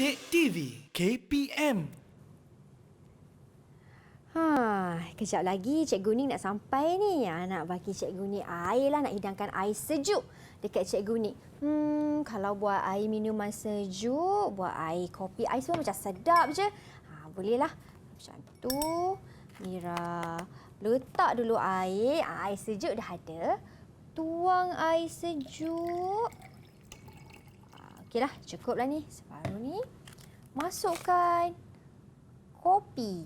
Didik TV KPM. Kejap lagi Cikgu Ning nak sampai ni. Nak bagi Cikgu Ning air lah, nak hidangkan air sejuk dekat Cikgu Ning. Kalau buat air minuman sejuk, buat air kopi, air semua macam sedap je. Bolehlah. Macam tu. Mira letak dulu air. Air sejuk dah ada. Tuang air sejuk. Okeylah, cukuplah ni. Separuh ni. Masukkan kopi.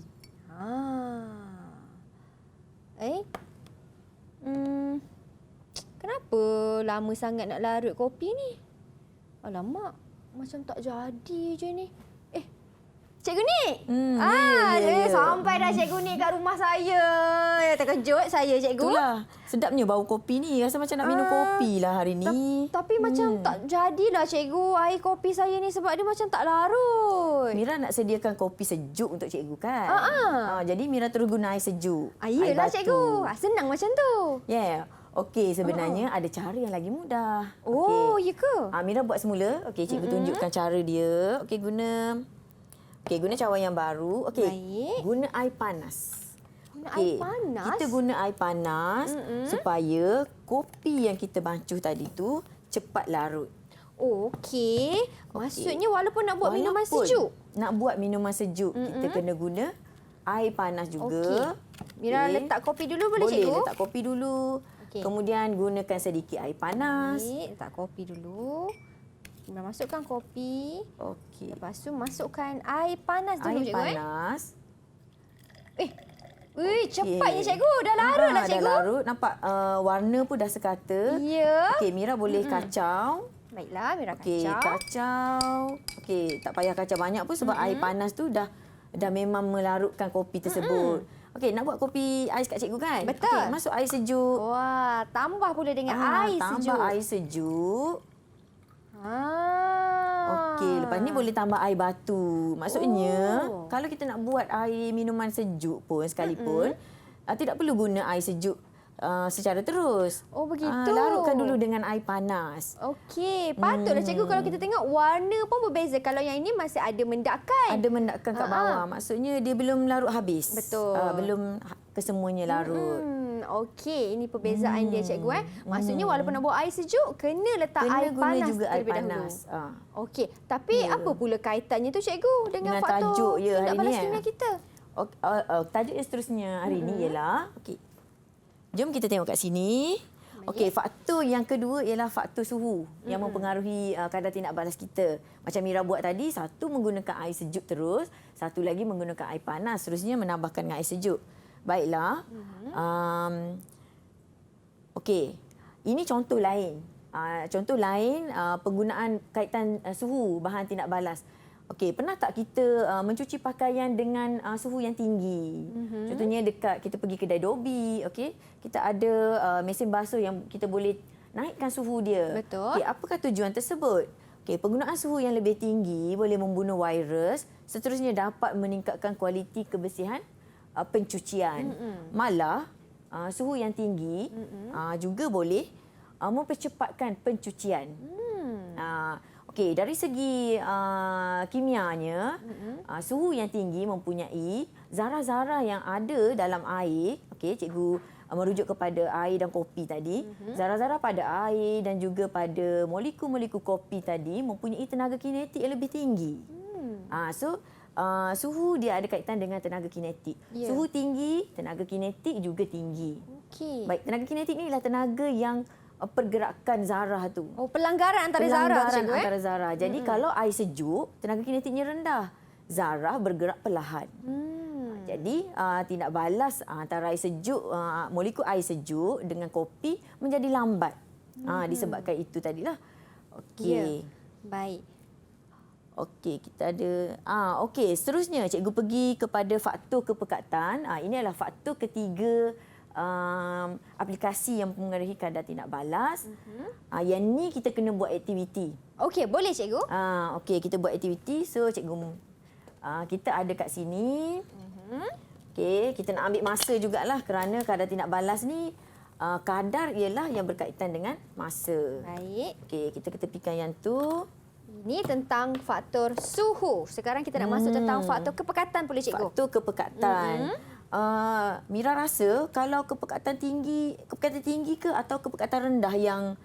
Kenapa lama sangat nak larut kopi ni? Alamak, macam tak jadi je ni. Cikgu Nik! Sampai dah Cikgu Nik kat rumah saya. Terkejut saya, Cikgu. Itulah, sedapnya bau kopi ni. Rasa macam nak minum kopi lah hari ni. Tapi macam tak jadilah, Cikgu, air kopi saya ni sebab dia macam tak larut. Mira nak sediakan kopi sejuk untuk cikgu kan? Jadi Mira terus guna air sejuk. Yelah, Cikgu. Senang macam tu. Yeah. Okey, sebenarnya ada cara yang lagi mudah. Ya ke? Mira buat semula. Okey, cikgu tunjukkan cara dia. Okey, guna cawan yang baru. Okey, guna air panas. Air panas? Kita guna air panas supaya kopi yang kita bancuh tadi tu cepat larut. Okey. Maksudnya walaupun nak buat minuman sejuk? Nak buat minuman sejuk, kita kena guna air panas juga. Mira letak kopi dulu boleh, Cikgu? Boleh, letak kopi dulu. Kemudian gunakan sedikit air panas. Letak kopi dulu. Mira masukkan kopi. Okey. Lepas tu masukkan air panas dulu, Cikgu. Air panas. Cepatnya, Cikgu. Dah larut lah, Cikgu. Dah larut. Nampak warna pun dah sekata. Ya. Okey, Mira boleh kacau. Baiklah, Mira kacau. Okey, kacau. Okey, tak payah kacau banyak pun sebab air panas tu dah memang melarutkan kopi tersebut. Okey, nak buat kopi ais kat cikgu kan? Betul. Okey, masuk air sejuk. Wah, tambah pula dengan air sejuk. Tambah air sejuk. Okey, lepas ni boleh tambah air batu. Maksudnya, kalau kita nak buat air minuman sejuk pun sekalipun, tidak perlu guna air sejuk secara terus. Begitu. Larutkan dulu dengan air panas. Okey, patutlah cikgu kalau kita tengok warna pun berbeza. Kalau yang ini masih ada mendakkan. Ada mendakkan kat bawah. Maksudnya dia belum larut habis. Betul. Belum kesemuanya larut. Okey, ini perbezaan dia, Cikgu. Maksudnya walaupun nak buat air sejuk, kena letak air panas juga air terlebih panas. dahulu. Okey, tapi apa pula kaitannya tu, Cikgu, dengan faktor tajuk tindak balas kimia kita? Tajuk yang seterusnya hari ini ialah, okey. Jom kita tengok kat sini. Okey, faktor yang kedua ialah faktor suhu yang mempengaruhi kadar tindak balas kita. Macam Mira buat tadi, satu menggunakan air sejuk terus, satu lagi menggunakan air panas, seterusnya menambahkan dengan air sejuk. Baiklah. Okey, ini contoh lain. Penggunaan kaitan suhu bahan tindak balas. Okey, pernah tak kita mencuci pakaian dengan suhu yang tinggi? Contohnya dekat kita pergi kedai Dobi, okey, kita ada mesin basuh yang kita boleh naikkan suhu dia. Betul. Okey, apakah tujuan tersebut? Okey, penggunaan suhu yang lebih tinggi boleh membunuh virus, seterusnya dapat meningkatkan kualiti kebersihan pencucian. Malah suhu yang tinggi juga boleh mempercepatkan pencucian. Okey, dari segi kimianya, suhu yang tinggi mempunyai zarah-zarah yang ada dalam air. Okey, cikgu merujuk kepada air dan kopi tadi. Zarah-zarah pada air dan juga pada molekul-molekul kopi tadi mempunyai tenaga kinetik yang lebih tinggi. Suhu dia ada kaitan dengan tenaga kinetik. Suhu tinggi, tenaga kinetik juga tinggi. Okey. Baik, tenaga kinetik ni ialah tenaga yang pergerakan zarah tu. Pelanggaran antara zarah. Pelanggaran antara zarah. Jadi kalau air sejuk, tenaga kinetiknya rendah. Zarah bergerak perlahan. Jadi tindak balas antara air sejuk, molekul air sejuk dengan kopi menjadi lambat. Disebabkan itu tadilah. Okey. Baik. Okey, kita ada. Okey, seterusnya cikgu pergi kepada faktor kepekatan. Ini adalah faktor ketiga aplikasi yang mempengaruhi kadar tindak balas. Yang ni kita kena buat aktiviti. Okey, boleh cikgu? Okey, kita buat aktiviti. So cikgu kita ada kat sini. Okey, kita nak ambil masa jugalah kerana kadar tindak balas ni kadar ialah yang berkaitan dengan masa. Baik. Okey, kita ketepikan yang tu. Ini tentang faktor suhu. Sekarang kita nak masuk tentang faktor kepekatan pula cikgu. Faktor kepekatan. Mira rasa kalau kepekatan tinggi ke atau kepekatan rendah yang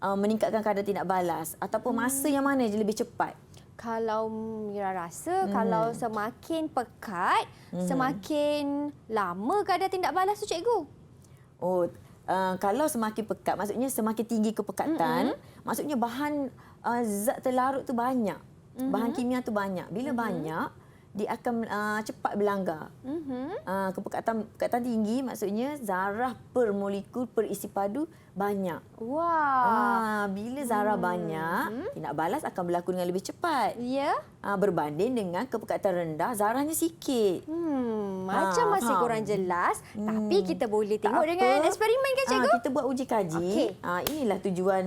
meningkatkan kadar tindak balas ataupun masa yang mana je lebih cepat? Kalau Mira rasa kalau semakin pekat, semakin lama kadar tindak balas tu cikgu. Oh, kalau semakin pekat, maksudnya semakin tinggi kepekatan, maksudnya bahan zat terlarut tu banyak. Bahan kimia tu banyak. Bila banyak, dia akan cepat berlanggar. Kepekatan tinggi maksudnya zarah per molekul per isi padu banyak. Wah. Bila zarah banyak, tindak balas akan berlaku dengan lebih cepat. Ya. Berbanding dengan kepekatan rendah, zarahnya sikit. Macam masih faham. kurang jelas, tapi kita boleh Tak tengok apa. dengan eksperimen kan cikgu? Kita buat uji kaji. Okey. Inilah tujuan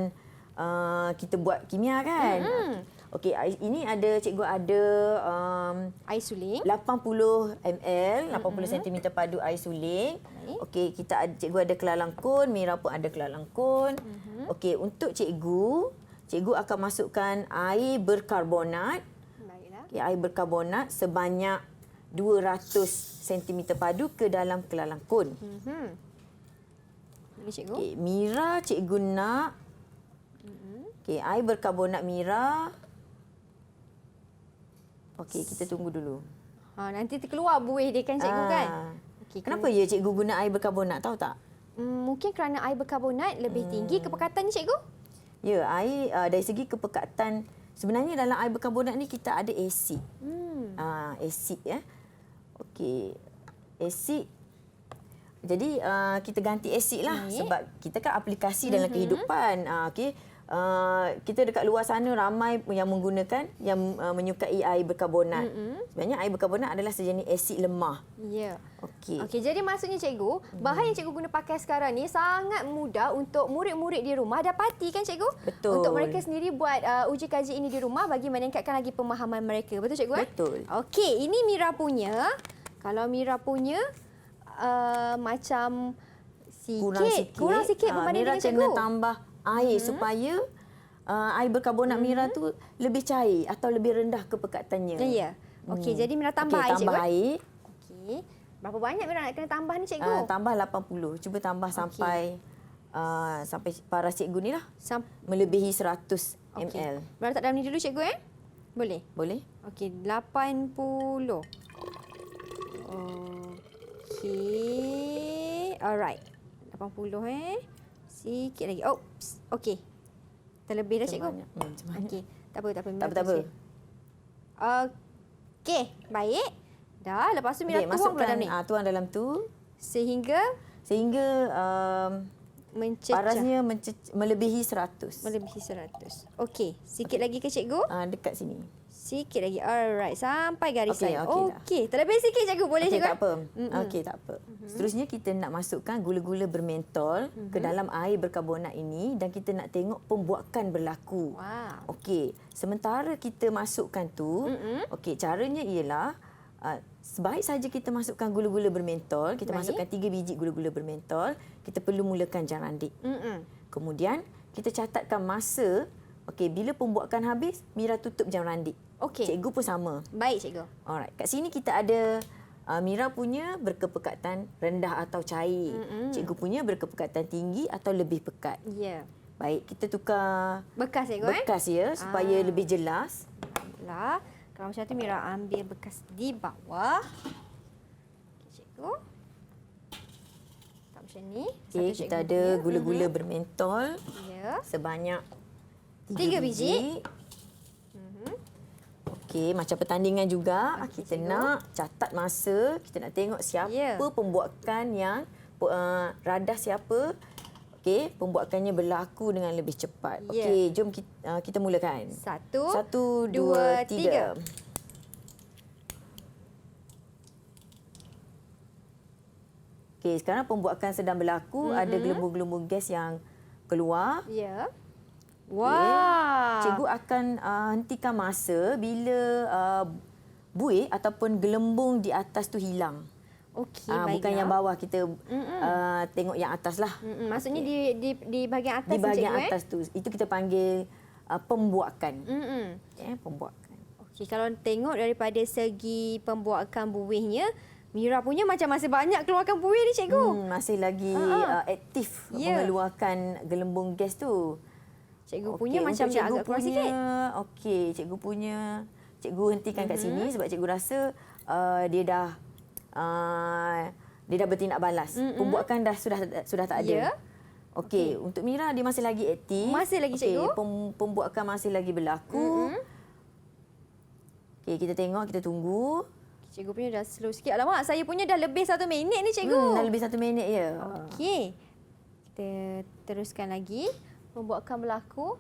kita buat kimia kan. Okey, ini ada cikgu ada Air suling. 80 ml, 80 cm padu air suling. Okey, cikgu ada kelalang kun, Mira pun ada kelalang kun. Okey, untuk cikgu akan masukkan air berkarbonat. Baiklah. Okey, air berkarbonat sebanyak 200 cm padu ke dalam kelalang kun. Ini cikgu. Okey, Mira cikgu nak okey, air berkarbonat Mira. Okey, kita tunggu dulu. Nanti terkeluar buih dia kan cikgu kan? Okey, Kenapa ya cikgu guna air berkarbonat, tahu tak? Mungkin kerana air berkarbonat lebih tinggi kepekatan cikgu? Ya, air dari segi kepekatan, sebenarnya dalam air berkarbonat ni kita ada asid. Asid ya. Okey. Asid. Jadi kita ganti asid lah sebab kita kan aplikasi dalam kehidupan. Okey. Kita dekat luar sana ramai yang menggunakan yang menyukai air berkarbonat. Sebenarnya air berkarbonat adalah sejenis asid lemah. Ya. Okey. Okey, jadi maksudnya cikgu, bahan yang cikgu guna pakai sekarang ni sangat mudah untuk murid-murid di rumah dapati kan cikgu? Betul. Untuk mereka sendiri buat uji kaji ini di rumah bagi meningkatkan lagi pemahaman mereka. Betul cikgu? Betul. Okey, ini Mira punya. Kalau Mira punya macam kurang sikit berbanding Mira dengan cikgu. kena tambah air supaya air berkarbonat Mira tu lebih cair atau lebih rendah kepekatannya. Ya. Okey, jadi Mira tambah air tambah cikgu. air. Okey. Berapa banyak Mira nak kena tambah ni cikgu? Tambah 80. Cuba tambah sampai paras cikgu ni lah. Melebihi 100 ml. Mira letak dalam ni dulu cikgu Boleh? Boleh? Okey, 80. Okey. Alright. 80 Sikit lagi. Oops. Okey. Terlebih dah cikgu. Macam mana? Okey. Tak apa. Tak apa. Okey, baik. Dah, lepas tu Mira tuang pula dalam ni. Tuang dalam tu Sehingga mencecah. parasnya melebihi 100. Melebihi 100. Okey, sikit lagi ke cikgu? Dekat sini. Sikit lagi. Alright, sampai garisan. Okey dah. Okey, terlebih sikit cikgu. Boleh cikgu? Tak apa. Okey, tak apa. Seterusnya kita nak masukkan gula-gula bermentol ke dalam air berkarbonat ini dan kita nak tengok pembuakan berlaku. Wow. Okey, sementara kita masukkan tu, okey, caranya ialah sebaik saja kita masukkan gula-gula bermentol, kita masukkan 3 biji gula-gula bermentol, kita perlu mulakan jam randik. Kemudian kita catatkan masa. Okey, bila pembuakan habis, Mira tutup jam randik. Okey. Cikgu pun sama. Baik cikgu. Alright, kat sini kita ada Mira punya berkepekatan rendah atau cair. Cikgu punya berkepekatan tinggi atau lebih pekat. Ya. Baik, kita tukar Bekas cikgu bekas ya supaya lebih jelas. Baiklah. Kalau macam tu Mira ambil bekas di bawah. Okey cikgu. Tak macam ni. Okey, Satu kita cikgu ada punya. gula-gula bermentol Ya. sebanyak 3 biji. Okey, macam pertandingan juga. Okey, Kita cikgu. nak catat masa. Kita nak tengok siapa pembuakan yang radah siapa. Okey, pembuakannya berlaku dengan lebih cepat. Ya. Okey, jom kita mulakan. 1, 2, 3. Okey, sekarang pembuakan sedang berlaku. Ada gelembung-gelembung gas yang keluar. Ya. Wah. Wah. Cikgu akan hentikan masa bila buih ataupun gelembung di atas tu hilang. Okey, Bukan yang bawah, kita tengok yang atas lah. Maksudnya di bahagian atas Di bahagian cikgu, atas tu. Itu kita panggil pembuakan. Pembuakan. Okey, kalau tengok daripada segi pembuakan buihnya, Mira punya macam masih banyak keluarkan buih ni cikgu. Masih lagi aktif mengeluarkan gelembung gas tu. Cikgu punya macam dah agak kurang sikit. Okey, cikgu hentikan kat sini sebab cikgu rasa dia dah bertindak balas. Pembuakan dah sudah tak ada. Okey, untuk Mira dia masih lagi aktif. Masih lagi cikgu. Pembuakan masih lagi berlaku. Okey, kita tengok, kita tunggu. Cikgu punya dah slow sikit. Alamak, saya punya dah lebih 1 minit ni cikgu. Dah lebih 1 minit ya. Okey. Kita teruskan lagi. Pembuakan berlaku.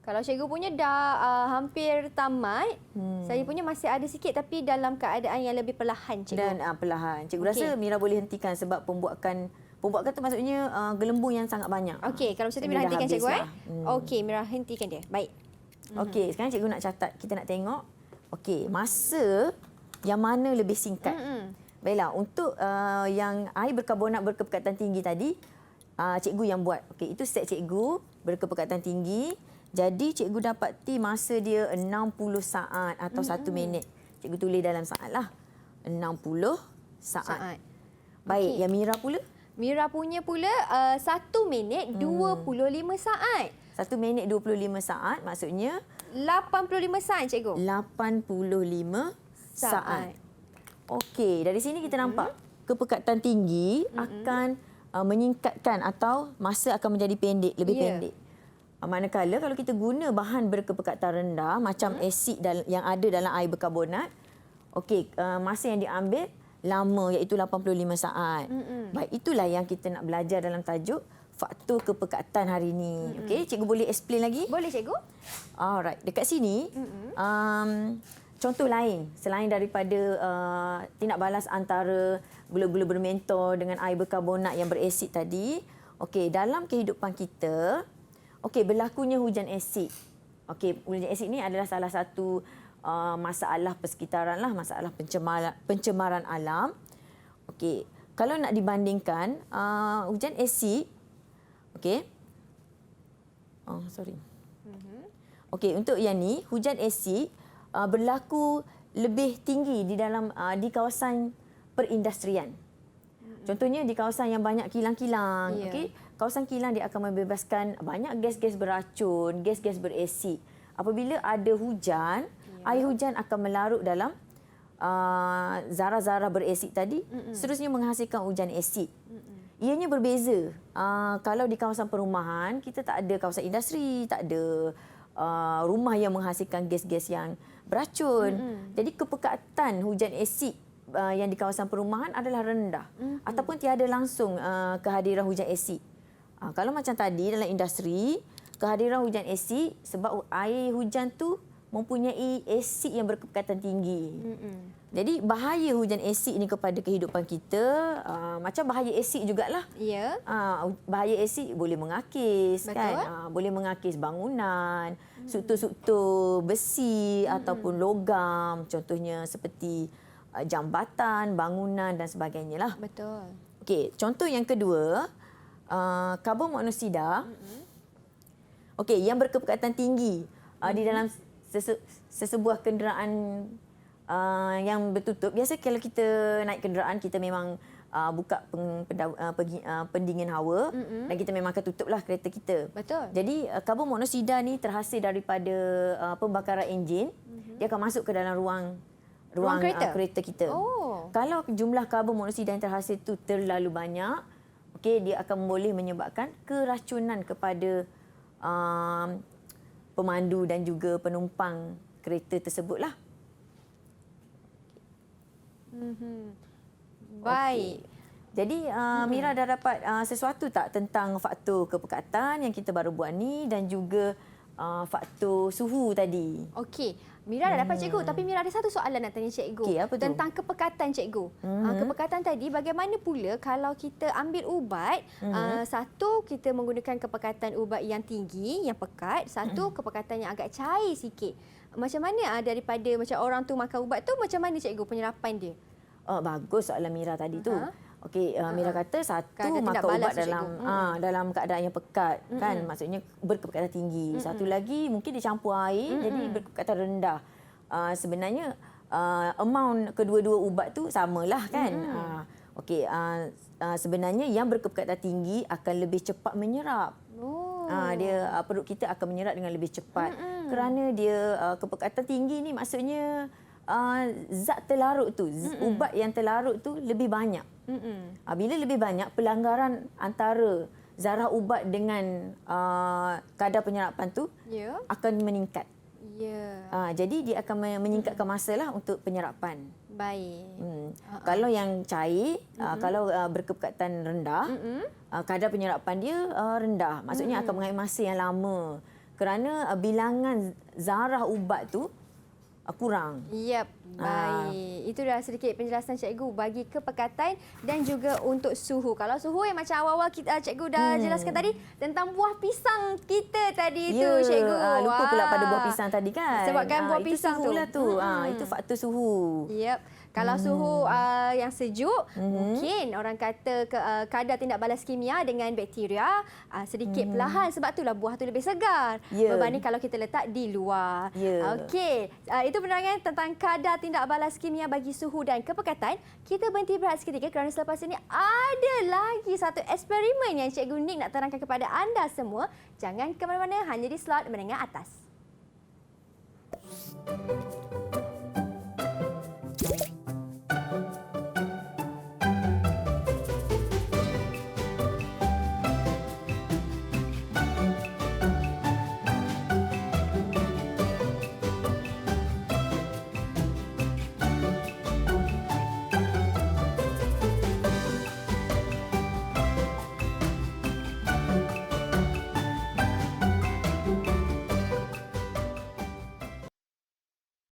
Kalau cikgu punya dah hampir tamat, saya punya masih ada sikit tapi dalam keadaan yang lebih perlahan cikgu. Dan perlahan. Cikgu rasa Mira boleh hentikan sebab pembuakan tu maksudnya gelembung yang sangat banyak. Okey, kalau macam tu Mira hentikan cikgu Okey, Mira hentikan dia. Baik. Okey, sekarang cikgu nak catat. Kita nak tengok. Okey, masa yang mana lebih singkat. Baiklah, untuk yang air berkarbonat berkepekatan tinggi tadi, cikgu yang buat. Okey, itu set cikgu berkepekatan tinggi. Jadi cikgu dapati masa dia 60 saat atau 1 minit. Cikgu tulis dalam saat lah. 60 saat. Baik, yang Mira pula? Mira punya pula 1 minit 25 saat. 1 minit 25 saat maksudnya 85 saat cikgu. 85 saat. Okey, dari sini kita nampak kepekatan tinggi akan menyingkatkan atau masa akan menjadi pendek, lebih pendek. Manakala kalau kita guna bahan berkepekatan rendah macam asid yang ada dalam air berkarbonat, okey, masa yang diambil lama iaitu 85 saat. Baik, itulah yang kita nak belajar dalam tajuk faktor kepekatan hari ini. Okey, cikgu boleh explain lagi? Boleh cikgu? Alright, dekat sini contoh lain selain daripada tindak balas antara gula-gula bermentor dengan air berkarbonat yang berasid tadi. Okey, dalam kehidupan kita, okey, berlakunya hujan asid. Okey, hujan asid ni adalah salah satu masalah persekitaran lah, masalah pencemaran alam. Okey, kalau nak dibandingkan hujan asid, okey. Okey, untuk yang ni hujan asid berlaku lebih tinggi di dalam di kawasan perindustrian. Contohnya di kawasan yang banyak kilang-kilang, okey. Kawasan kilang dia akan membebaskan banyak gas-gas beracun, gas-gas berasid. Apabila ada hujan, air hujan akan melarut dalam zarah-zarah berasid tadi, seterusnya menghasilkan hujan asid. Ianya berbeza. Kalau di kawasan perumahan, kita tak ada kawasan industri, tak ada rumah yang menghasilkan gas-gas yang beracun. Jadi kepekatan hujan asid yang di kawasan perumahan adalah rendah ataupun tiada langsung kehadiran hujan asid. Kalau macam tadi dalam industri, kehadiran hujan asid sebab air hujan tu mempunyai asid yang berkepekatan tinggi. Jadi bahaya hujan asid ni kepada kehidupan kita macam bahaya asid jugalah. Ya. Bahaya asid boleh mengakis. Betul. Kan? Boleh mengakis bangunan, struktur-struktur besi ataupun logam, contohnya seperti jambatan, bangunan dan sebagainya lah. Betul. Okey, contoh yang kedua, karbon monoksida. Okey, yang berkepekatan tinggi di dalam sesebuah kenderaan yang bertutup. Biasa kalau kita naik kenderaan, kita memang buka pendingin hawa dan kita memang akan tutuplah kereta kita. Betul. Jadi karbon monoksida ni terhasil daripada pembakaran enjin. Dia akan masuk ke dalam ruang kereta kita. Kalau jumlah karbon monoksida yang terhasil tu terlalu banyak, okey, dia akan boleh menyebabkan keracunan kepada pemandu dan juga penumpang kereta tersebutlah. Baik. Okay. Jadi Mira dah dapat sesuatu tak tentang faktor kepekatan yang kita baru buat ni dan juga faktor suhu tadi? Okey, Mira dah dapat cikgu, tapi Mira ada satu soalan nak tanya cikgu. Okey, apa tu? Tentang kepekatan cikgu. Kepekatan tadi bagaimana pula kalau kita ambil ubat, satu kita menggunakan kepekatan ubat yang tinggi, yang pekat, satu kepekatan yang agak cair sikit. Macam mana daripada macam orang tu makan ubat tu, macam mana cikgu penyerapan dia? Bagus soalan Mira tadi tu. Okey, Mira kata satu Kadang tidak makan balas ubat tu, dalam cikgu. dalam keadaan yang pekat kan, maksudnya berkepekatan tinggi. Satu lagi mungkin dicampur air jadi berkepekatan rendah. Sebenarnya amount kedua-dua ubat tu samalah kan. Okey, sebenarnya yang berkepekatan tinggi akan lebih cepat menyerap. Oh. Dia perut kita akan menyerap dengan lebih cepat. Kerana dia kepekatan tinggi ni maksudnya zat terlarut tu, ubat yang terlarut tu lebih banyak. Bila lebih banyak, pelanggaran antara zarah ubat dengan kadar penyerapan tu Ya. akan meningkat. Ya. Jadi dia akan menyingkatkan masa lah untuk penyerapan. Baik. Kalau yang cair, kalau berkepekatan rendah, kadar penyerapan dia rendah. Maksudnya akan mengambil masa yang lama. Kerana bilangan zarah ubat tu kurang. Yep, baik. Itu dah sedikit penjelasan cikgu bagi kepekatan dan juga untuk suhu. Kalau suhu yang macam awal-awal kita cikgu dah jelaskan tadi tentang buah pisang kita tadi tu cikgu. Lupa pula pada buah pisang tadi kan. Sebabkan buah itu pisang tu. suhu lah tu. Itu faktor suhu. Yep. Kalau suhu yang sejuk, mungkin orang kata kadar tindak balas kimia dengan bakteria sedikit perlahan sebab itulah buah tu lebih segar berbanding kalau kita letak di luar. Okey, itu penerangan tentang kadar tindak balas kimia bagi suhu dan kepekatan. Kita berhenti berehat seketika kerana selepas ini ada lagi satu eksperimen yang Cikgu Nik nak terangkan kepada anda semua. Jangan ke mana-mana, hanya di slot menengah atas.